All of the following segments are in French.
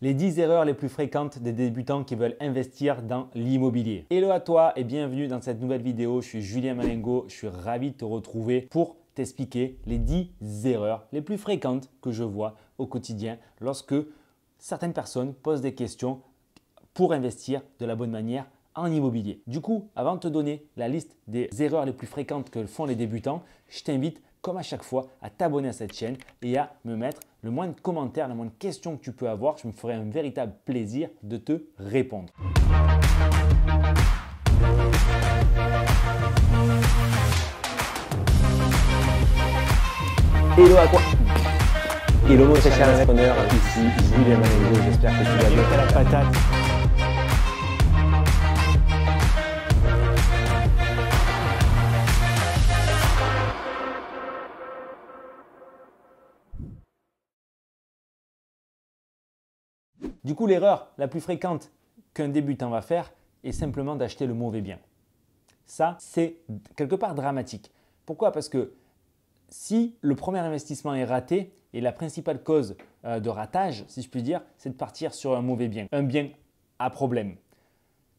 Les 10 erreurs les plus fréquentes des débutants qui veulent investir dans l'immobilier. Hello à toi et bienvenue dans cette nouvelle vidéo. Je suis Julien Malengo, je suis ravi de te retrouver pour t'expliquer les 10 erreurs les plus fréquentes que je vois au quotidien lorsque certaines personnes posent des questions pour investir de la bonne manière en immobilier. Du coup, avant de te donner la liste des erreurs les plus fréquentes que font les débutants, je t'invite comme à chaque fois à t'abonner à cette chaîne et à me mettre le moins de commentaires, le moins de questions que tu peux avoir. Je me ferai un véritable plaisir de te répondre. Hello à quoi? Hello mon cher entrepreneur, ici Julien Malengo, j'espère que tu vas bien. La patate. Du coup, l'erreur la plus fréquente qu'un débutant va faire est simplement d'acheter le mauvais bien. Ça, c'est quelque part dramatique. Pourquoi? Parce que si le premier investissement est raté et la principale cause de ratage, si je puis dire, c'est de partir sur un mauvais bien, un bien à problème.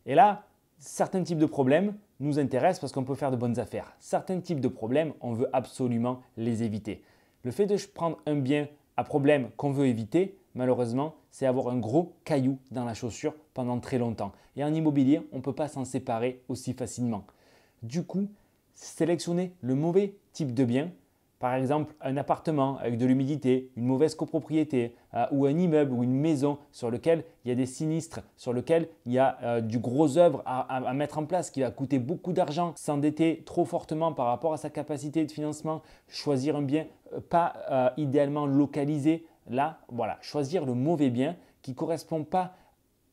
Et là, certains types de problèmes nous intéressent parce qu'on peut faire de bonnes affaires. Certains types de problèmes, on veut absolument les éviter. Le fait de prendre un bien à problème qu'on veut éviter, malheureusement, c'est avoir un gros caillou dans la chaussure pendant très longtemps. Et en immobilier, on ne peut pas s'en séparer aussi facilement. Du coup, sélectionner le mauvais type de bien, par exemple un appartement avec de l'humidité, une mauvaise copropriété ou un immeuble ou une maison sur lequel il y a des sinistres, sur lequel il y a du gros œuvre à mettre en place qui va coûter beaucoup d'argent, s'endetter trop fortement par rapport à sa capacité de financement, choisir un bien pas idéalement localisé. Là, voilà, choisir le mauvais bien qui ne correspond pas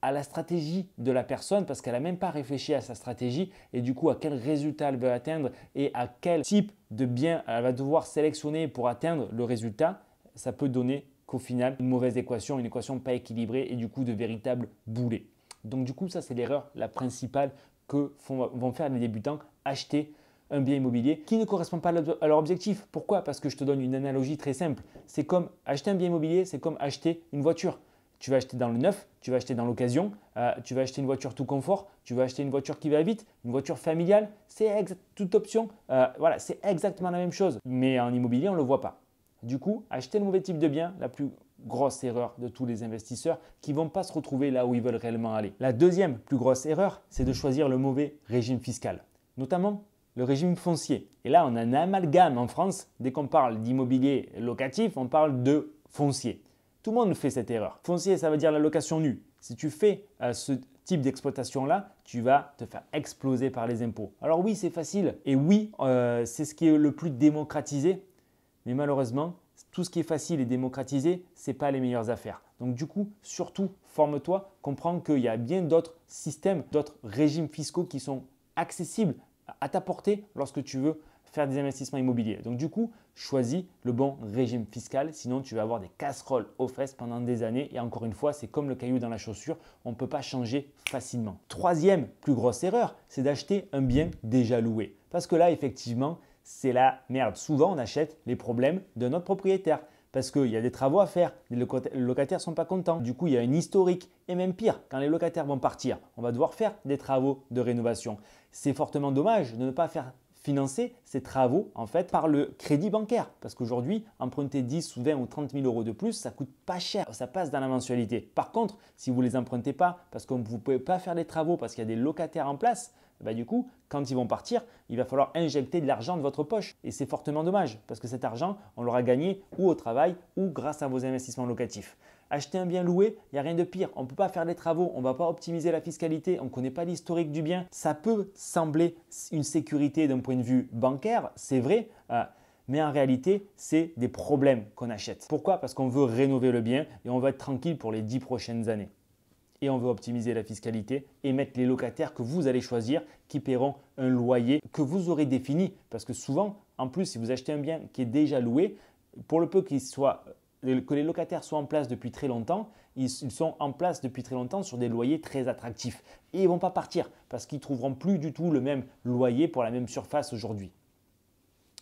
à la stratégie de la personne parce qu'elle n'a même pas réfléchi à sa stratégie et du coup à quel résultat elle veut atteindre et à quel type de bien elle va devoir sélectionner pour atteindre le résultat, ça peut donner qu'au final une mauvaise équation, une équation pas équilibrée et du coup de véritables boulets. Donc du coup ça c'est l'erreur la principale que vont faire les débutants, acheter un bien immobilier qui ne correspond pas à leur objectif. Pourquoi? Parce que je te donne une analogie très simple. C'est comme acheter un bien immobilier, c'est comme acheter une voiture. Tu vas acheter dans le neuf, tu vas acheter dans l'occasion, tu vas acheter une voiture tout confort, tu vas acheter une voiture qui va vite, une voiture familiale, c'est toute option. Voilà, c'est exactement la même chose. Mais en immobilier, on ne le voit pas. Du coup, acheter le mauvais type de bien, la plus grosse erreur de tous les investisseurs qui ne vont pas se retrouver là où ils veulent réellement aller. La deuxième plus grosse erreur, c'est de choisir le mauvais régime fiscal, notamment le régime foncier. Et là, on a un amalgame en France. Dès qu'on parle d'immobilier locatif, on parle de foncier. Tout le monde fait cette erreur. Foncier, ça veut dire la location nue. Si tu fais ce type d'exploitation-là, tu vas te faire exploser par les impôts. Alors oui, c'est facile. Et oui, c'est ce qui est le plus démocratisé. Mais malheureusement, tout ce qui est facile et démocratisé, ce n'est pas les meilleures affaires. Donc du coup, surtout, forme-toi, comprends qu'il y a bien d'autres systèmes, d'autres régimes fiscaux qui sont accessibles à ta portée lorsque tu veux faire des investissements immobiliers. Donc du coup, choisis le bon régime fiscal, sinon tu vas avoir des casseroles aux fesses pendant des années. Et encore une fois, c'est comme le caillou dans la chaussure, on ne peut pas changer facilement. Troisième plus grosse erreur, c'est d'acheter un bien déjà loué. Parce que là, effectivement, c'est la merde. Souvent, on achète les problèmes de notre propriétaire. Parce qu'il y a des travaux à faire, les locataires ne sont pas contents. Du coup, il y a un historique. Et même pire, quand les locataires vont partir, on va devoir faire des travaux de rénovation. C'est fortement dommage de ne pas faire financer ces travaux en fait par le crédit bancaire. Parce qu'aujourd'hui, emprunter 10 ou 20 ou 30 000 euros de plus, ça coûte pas cher. Ça passe dans la mensualité. Par contre, si vous ne les empruntez pas parce que vous ne pouvez pas faire les travaux parce qu'il y a des locataires en place, du coup, quand ils vont partir, il va falloir injecter de l'argent de votre poche. Et c'est fortement dommage parce que cet argent, on l'aura gagné ou au travail ou grâce à vos investissements locatifs. Acheter un bien loué, il n'y a rien de pire. On ne peut pas faire les travaux, on ne va pas optimiser la fiscalité, on ne connaît pas l'historique du bien. Ça peut sembler une sécurité d'un point de vue bancaire, c'est vrai, mais en réalité, c'est des problèmes qu'on achète. Pourquoi? Parce qu'on veut rénover le bien et on veut être tranquille pour les 10 prochaines années. Et on veut optimiser la fiscalité et mettre les locataires que vous allez choisir qui paieront un loyer que vous aurez défini. Parce que souvent, en plus, si vous achetez un bien qui est déjà loué, pour le peu que les locataires soient en place depuis très longtemps, ils sont en place depuis très longtemps sur des loyers très attractifs. Et ils ne vont pas partir parce qu'ils ne trouveront plus du tout le même loyer pour la même surface aujourd'hui.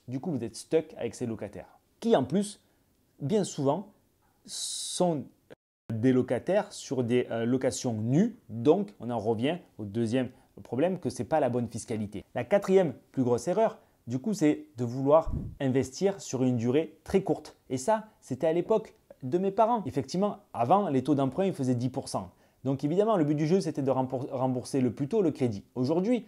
Du coup, vous êtes stuck avec ces locataires qui, en plus, bien souvent, sont des locataires sur des locations nues. Donc, on en revient au deuxième problème que ce n'est pas la bonne fiscalité. La quatrième plus grosse erreur, du coup, c'est de vouloir investir sur une durée très courte. Et ça, c'était à l'époque de mes parents. Effectivement, avant, les taux d'emprunt, ils faisaient 10%. Donc évidemment, le but du jeu, c'était de rembourser le plus tôt le crédit. Aujourd'hui,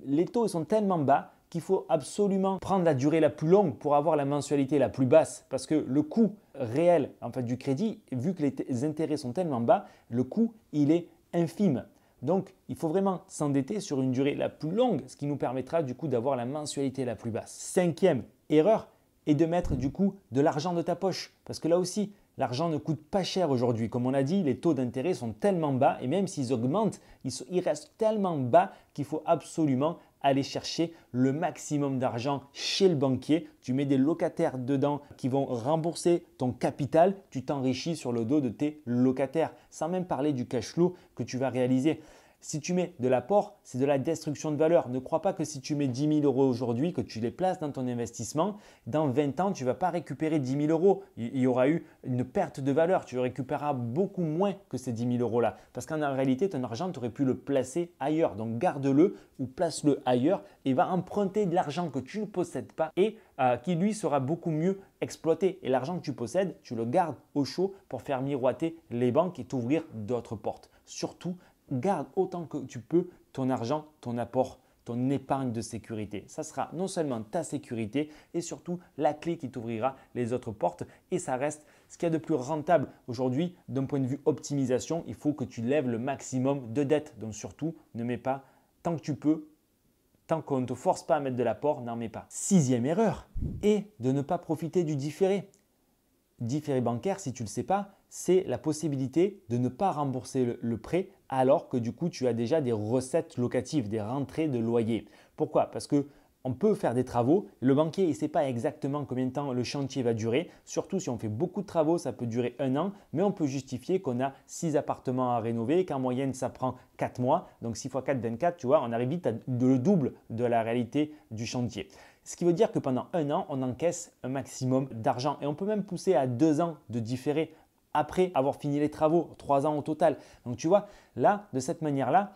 les taux sont tellement bas qu'il faut absolument prendre la durée la plus longue pour avoir la mensualité la plus basse. Parce que le coût réel du crédit, vu que les intérêts sont tellement bas, le coût, il est infime. Donc, il faut vraiment s'endetter sur une durée la plus longue, ce qui nous permettra du coup d'avoir la mensualité la plus basse. Cinquième erreur est de mettre du coup de l'argent de ta poche. Parce que là aussi, l'argent ne coûte pas cher aujourd'hui. Comme on l'a dit, les taux d'intérêt sont tellement bas et même s'ils augmentent, ils restent tellement bas qu'il faut absolument aller chercher le maximum d'argent chez le banquier. Tu mets des locataires dedans qui vont rembourser ton capital. Tu t'enrichis sur le dos de tes locataires, sans même parler du cash flow que tu vas réaliser. Si tu mets de l'apport, c'est de la destruction de valeur. Ne crois pas que si tu mets 10 000 € aujourd'hui, que tu les places dans ton investissement, dans 20 ans, tu ne vas pas récupérer 10 000 €. Il y aura eu une perte de valeur. Tu récupéreras beaucoup moins que ces 10 000 € là. Parce qu'en réalité, ton argent, tu aurais pu le placer ailleurs. Donc, garde-le ou place-le ailleurs et va emprunter de l'argent que tu ne possèdes pas et qui lui sera beaucoup mieux exploité. Et l'argent que tu possèdes, tu le gardes au chaud pour faire miroiter les banques et t'ouvrir d'autres portes. Surtout, garde autant que tu peux ton argent, ton apport, ton épargne de sécurité. Ça sera non seulement ta sécurité et surtout la clé qui t'ouvrira les autres portes et ça reste ce qu'il y a de plus rentable aujourd'hui d'un point de vue optimisation. Il faut que tu lèves le maximum de dettes. Donc surtout, ne mets pas tant que tu peux. Tant qu'on ne te force pas à mettre de l'apport, n'en mets pas. Sixième erreur est de ne pas profiter du différé. Différé bancaire, si tu ne le sais pas, c'est la possibilité de ne pas rembourser le prêt alors que du coup tu as déjà des recettes locatives, des rentrées de loyer. Pourquoi? Parce que on peut faire des travaux. Le banquier ne sait pas exactement combien de temps le chantier va durer. Surtout si on fait beaucoup de travaux, ça peut durer 1 an. Mais on peut justifier qu'on a 6 appartements à rénover, qu'en moyenne, ça prend 4 mois. Donc 6 x 4, 24, tu vois, on arrive vite à le double de la réalité du chantier. Ce qui veut dire que pendant 1 an, on encaisse un maximum d'argent. Et on peut même pousser à 2 ans de différé après avoir fini les travaux, 3 ans au total. Donc tu vois, là, de cette manière-là,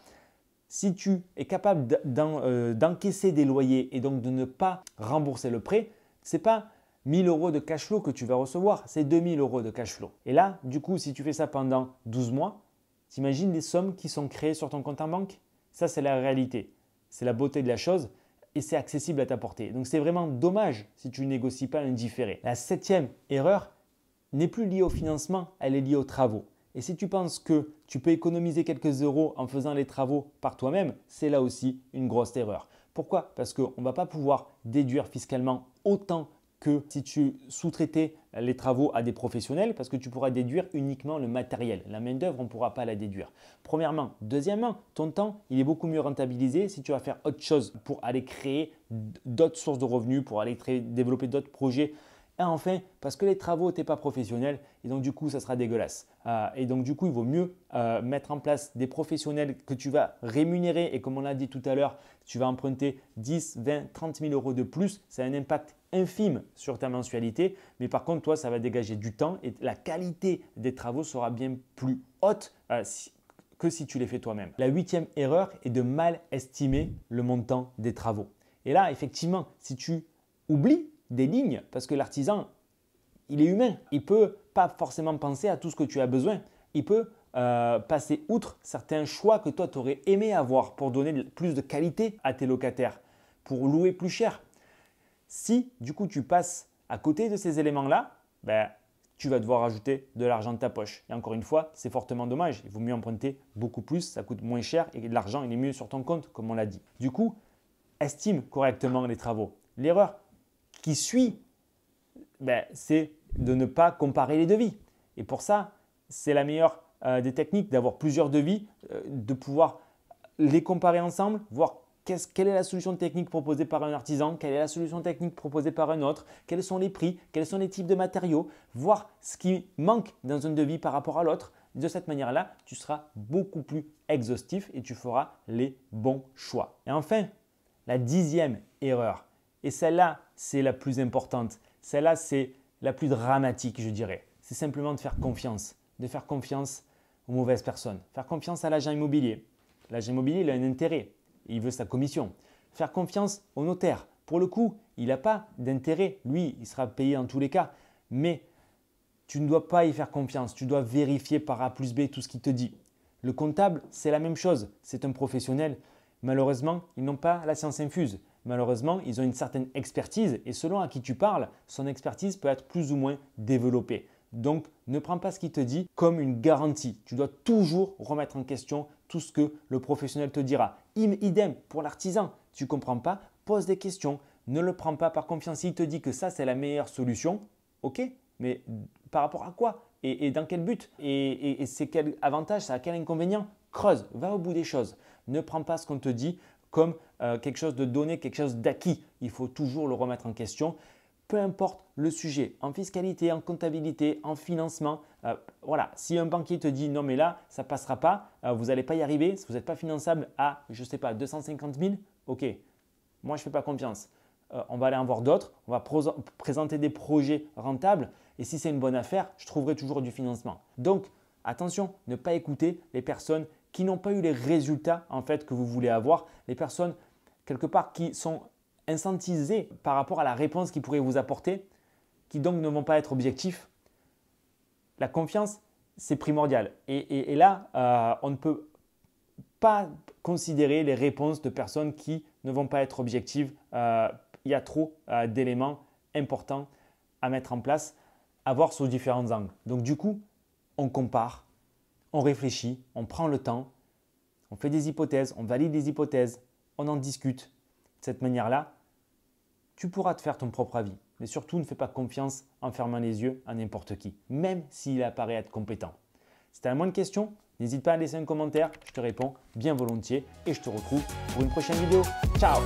si tu es capable d'encaisser des loyers et donc de ne pas rembourser le prêt, ce n'est pas 1 000 € de cash flow que tu vas recevoir, c'est 2 000 € de cash flow. Et là, du coup, si tu fais ça pendant 12 mois, t'imagines les sommes qui sont créées sur ton compte en banque? Ça, c'est la réalité. C'est la beauté de la chose et c'est accessible à ta portée. Donc, c'est vraiment dommage si tu ne négocies pas un différé. La 7e erreur n'est plus liée au financement, elle est liée aux travaux. Et si tu penses que tu peux économiser quelques euros en faisant les travaux par toi-même, c'est là aussi une grosse erreur. Pourquoi? Parce qu'on ne va pas pouvoir déduire fiscalement autant que si tu sous-traitais les travaux à des professionnels parce que tu pourras déduire uniquement le matériel. La main-d'œuvre, on ne pourra pas la déduire. Premièrement. Deuxièmement, ton temps, il est beaucoup mieux rentabilisé si tu vas faire autre chose pour aller créer d'autres sources de revenus, pour aller développer d'autres projets. Et enfin, parce que les travaux, tu n'es pas professionnel et donc du coup, ça sera dégueulasse. Et donc du coup, il vaut mieux mettre en place des professionnels que tu vas rémunérer et comme on l'a dit tout à l'heure, tu vas emprunter 10, 20, 30 000 € de plus. Ça a un impact infime sur ta mensualité. Mais par contre, toi, ça va dégager du temps et la qualité des travaux sera bien plus haute que si tu les fais toi-même. La 8e erreur est de mal estimer le montant des travaux. Et là, effectivement, si tu oublies des lignes, parce que l'artisan, il est humain. Il ne peut pas forcément penser à tout ce que tu as besoin. Il peut passer outre certains choix que toi, tu aurais aimé avoir pour donner plus de qualité à tes locataires, pour louer plus cher. Si du coup, tu passes à côté de ces éléments-là, tu vas devoir ajouter de l'argent de ta poche. Et encore une fois, c'est fortement dommage. Il vaut mieux emprunter beaucoup plus, ça coûte moins cher et l'argent, il est mieux sur ton compte, comme on l'a dit. Du coup, estime correctement les travaux. L'erreur qui suit, c'est de ne pas comparer les devis. Et pour ça, c'est la meilleure des techniques d'avoir plusieurs devis, de pouvoir les comparer ensemble, voir quelle est la solution technique proposée par un artisan, quelle est la solution technique proposée par un autre, quels sont les prix, quels sont les types de matériaux, voir ce qui manque dans un devis par rapport à l'autre. De cette manière-là, tu seras beaucoup plus exhaustif et tu feras les bons choix. Et enfin, la 10e erreur. Et celle-là, c'est la plus importante. Celle-là, c'est la plus dramatique, je dirais. C'est simplement de faire confiance. de faire confiance aux mauvaises personnes. Faire confiance à l'agent immobilier. L'agent immobilier, il a un intérêt. Il veut sa commission. Faire confiance au notaire. Pour le coup, il n'a pas d'intérêt. Lui, il sera payé dans tous les cas. Mais tu ne dois pas y faire confiance. Tu dois vérifier par A plus B tout ce qu'il te dit. Le comptable, c'est la même chose. C'est un professionnel. Malheureusement, ils n'ont pas la science infuse. Malheureusement, ils ont une certaine expertise et selon à qui tu parles, son expertise peut être plus ou moins développée. Donc, ne prends pas ce qu'il te dit comme une garantie. Tu dois toujours remettre en question tout ce que le professionnel te dira. Idem pour l'artisan. Tu ne comprends pas, pose des questions. Ne le prends pas par confiance. S'il te dit que ça, c'est la meilleure solution, ok, mais par rapport à quoi et dans quel but et c'est quel avantage, ça a quel inconvénient? Creuse, va au bout des choses. Ne prends pas ce qu'on te dit comme quelque chose de donné, quelque chose d'acquis. Il faut toujours le remettre en question. Peu importe le sujet, en fiscalité, en comptabilité, en financement. Voilà, si un banquier te dit non mais là, ça ne passera pas, vous n'allez pas y arriver, vous n'êtes pas finançable à, je ne sais pas, 250 000, ok, moi je ne fais pas confiance. On va aller en voir d'autres, on va présenter des projets rentables et si c'est une bonne affaire, je trouverai toujours du financement. Donc attention, ne pas écouter les personnes qui n'ont pas eu les résultats en fait que vous voulez avoir, les personnes quelque part qui sont incentivés par rapport à la réponse qu'ils pourraient vous apporter, qui donc ne vont pas être objectifs. La confiance, c'est primordial. Et là, on ne peut pas considérer les réponses de personnes qui ne vont pas être objectives. Il y a trop d'éléments importants à mettre en place, à voir sous différents angles. Donc du coup, on compare, on réfléchit, on prend le temps, on fait des hypothèses, on valide des hypothèses, on en discute. De cette manière-là, tu pourras te faire ton propre avis. Mais surtout, ne fais pas confiance en fermant les yeux à n'importe qui, même s'il apparaît être compétent. Si tu as la moindre question, n'hésite pas à laisser un commentaire, je te réponds bien volontiers et je te retrouve pour une prochaine vidéo. Ciao!